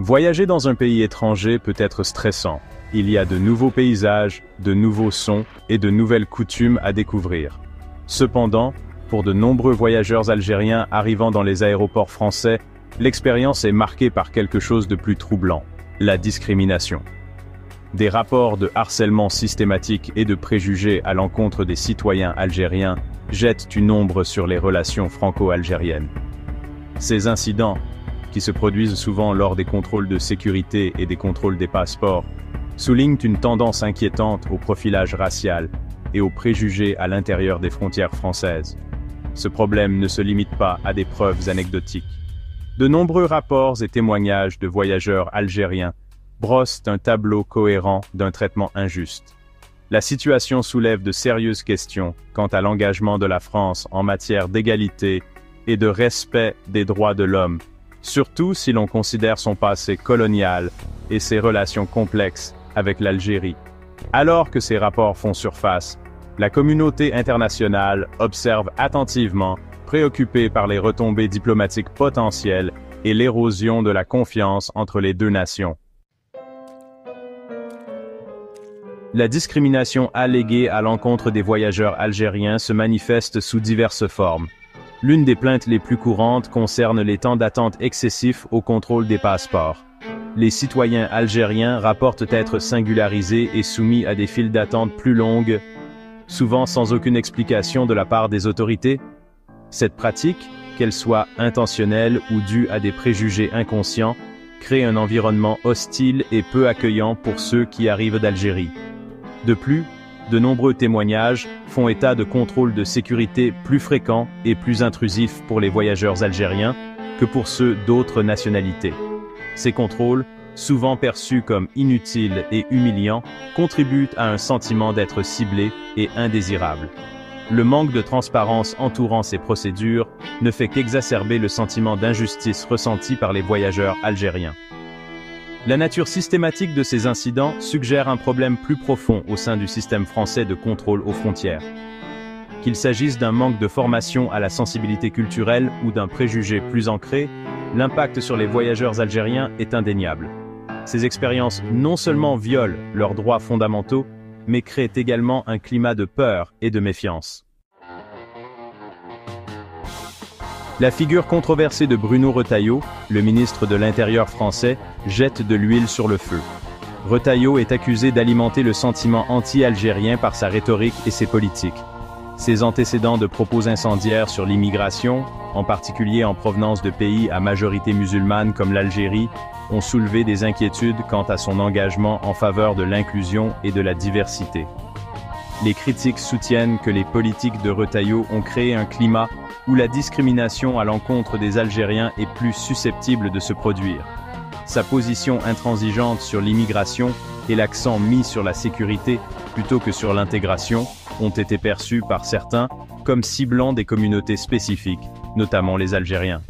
Voyager dans un pays étranger peut être stressant. Il y a de nouveaux paysages, de nouveaux sons et de nouvelles coutumes à découvrir. Cependant, pour de nombreux voyageurs algériens arrivant dans les aéroports français, l'expérience est marquée par quelque chose de plus troublant, la discrimination. Des rapports de harcèlement systématique et de préjugés à l'encontre des citoyens algériens jettent une ombre sur les relations franco-algériennes. Ces incidents, qui se produisent souvent lors des contrôles de sécurité et des contrôles des passeports, soulignent une tendance inquiétante au profilage racial et aux préjugés à l'intérieur des frontières françaises. Ce problème ne se limite pas à des preuves anecdotiques. De nombreux rapports et témoignages de voyageurs algériens brossent un tableau cohérent d'un traitement injuste. La situation soulève de sérieuses questions quant à l'engagement de la France en matière d'égalité et de respect des droits de l'homme, surtout si l'on considère son passé colonial et ses relations complexes avec l'Algérie. Alors que ces rapports font surface, la communauté internationale observe attentivement, préoccupée par les retombées diplomatiques potentielles et l'érosion de la confiance entre les deux nations. La discrimination alléguée à l'encontre des voyageurs algériens se manifeste sous diverses formes. L'une des plaintes les plus courantes concerne les temps d'attente excessifs au contrôle des passeports. Les citoyens algériens rapportent être singularisés et soumis à des files d'attente plus longues, souvent sans aucune explication de la part des autorités. Cette pratique, qu'elle soit intentionnelle ou due à des préjugés inconscients, crée un environnement hostile et peu accueillant pour ceux qui arrivent d'Algérie. De plus, de nombreux témoignages font état de contrôles de sécurité plus fréquents et plus intrusifs pour les voyageurs algériens que pour ceux d'autres nationalités. Ces contrôles, souvent perçus comme inutiles et humiliants, contribuent à un sentiment d'être ciblés et indésirables. Le manque de transparence entourant ces procédures ne fait qu'exacerber le sentiment d'injustice ressenti par les voyageurs algériens. La nature systématique de ces incidents suggère un problème plus profond au sein du système français de contrôle aux frontières. Qu'il s'agisse d'un manque de formation à la sensibilité culturelle ou d'un préjugé plus ancré, l'impact sur les voyageurs algériens est indéniable. Ces expériences non seulement violent leurs droits fondamentaux, mais créent également un climat de peur et de méfiance. La figure controversée de Bruno Retailleau, le ministre de l'Intérieur français, jette de l'huile sur le feu. Retailleau est accusé d'alimenter le sentiment anti-algérien par sa rhétorique et ses politiques. Ses antécédents de propos incendiaires sur l'immigration, en particulier en provenance de pays à majorité musulmane comme l'Algérie, ont soulevé des inquiétudes quant à son engagement en faveur de l'inclusion et de la diversité. Les critiques soutiennent que les politiques de Retailleau ont créé un climat où la discrimination à l'encontre des Algériens est plus susceptible de se produire. Sa position intransigeante sur l'immigration et l'accent mis sur la sécurité plutôt que sur l'intégration ont été perçus par certains comme ciblant des communautés spécifiques, notamment les Algériens.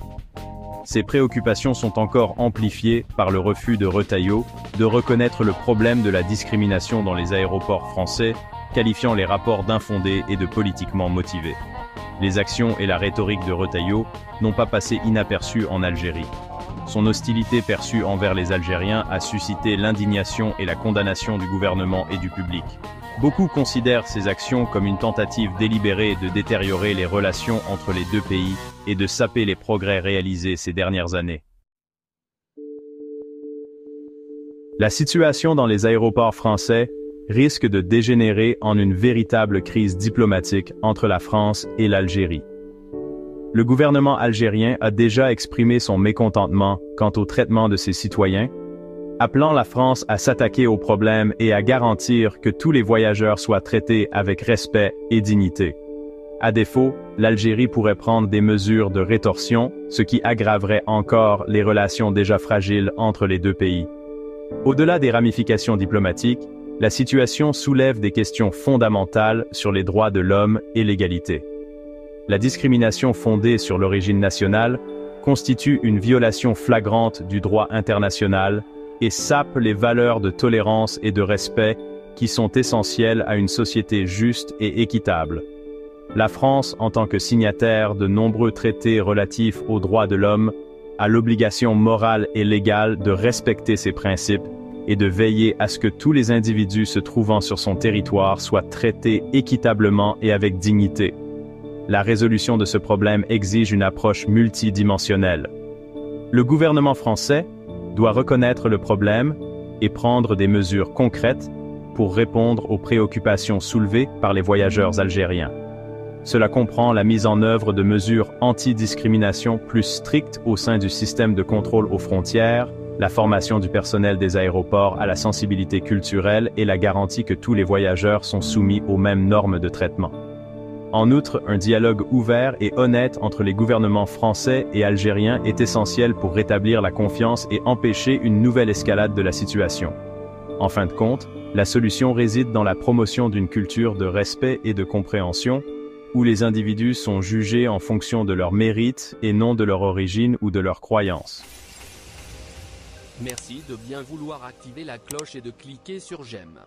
Ces préoccupations sont encore amplifiées par le refus de Retailleau de reconnaître le problème de la discrimination dans les aéroports français, qualifiant les rapports d'infondés et de politiquement motivés. Les actions et la rhétorique de Retailleau n'ont pas passé inaperçues en Algérie. Son hostilité perçue envers les Algériens a suscité l'indignation et la condamnation du gouvernement et du public. Beaucoup considèrent ces actions comme une tentative délibérée de détériorer les relations entre les deux pays et de saper les progrès réalisés ces dernières années. La situation dans les aéroports français risque de dégénérer en une véritable crise diplomatique entre la France et l'Algérie. Le gouvernement algérien a déjà exprimé son mécontentement quant au traitement de ses citoyens, appelant la France à s'attaquer au problème et à garantir que tous les voyageurs soient traités avec respect et dignité. À défaut, l'Algérie pourrait prendre des mesures de rétorsion, ce qui aggraverait encore les relations déjà fragiles entre les deux pays. Au-delà des ramifications diplomatiques, la situation soulève des questions fondamentales sur les droits de l'homme et l'égalité. La discrimination fondée sur l'origine nationale constitue une violation flagrante du droit international et sape les valeurs de tolérance et de respect qui sont essentielles à une société juste et équitable. La France, en tant que signataire de nombreux traités relatifs aux droits de l'homme, a l'obligation morale et légale de respecter ces principes et de veiller à ce que tous les individus se trouvant sur son territoire soient traités équitablement et avec dignité. La résolution de ce problème exige une approche multidimensionnelle. Le gouvernement français doit reconnaître le problème et prendre des mesures concrètes pour répondre aux préoccupations soulevées par les voyageurs algériens. Cela comprend la mise en œuvre de mesures anti-discrimination plus strictes au sein du système de contrôle aux frontières, la formation du personnel des aéroports à la sensibilité culturelle et la garantie que tous les voyageurs sont soumis aux mêmes normes de traitement. En outre, un dialogue ouvert et honnête entre les gouvernements français et algériens est essentiel pour rétablir la confiance et empêcher une nouvelle escalade de la situation. En fin de compte, la solution réside dans la promotion d'une culture de respect et de compréhension, où les individus sont jugés en fonction de leur mérite et non de leur origine ou de leur croyance. Merci de bien vouloir activer la cloche et de cliquer sur j'aime.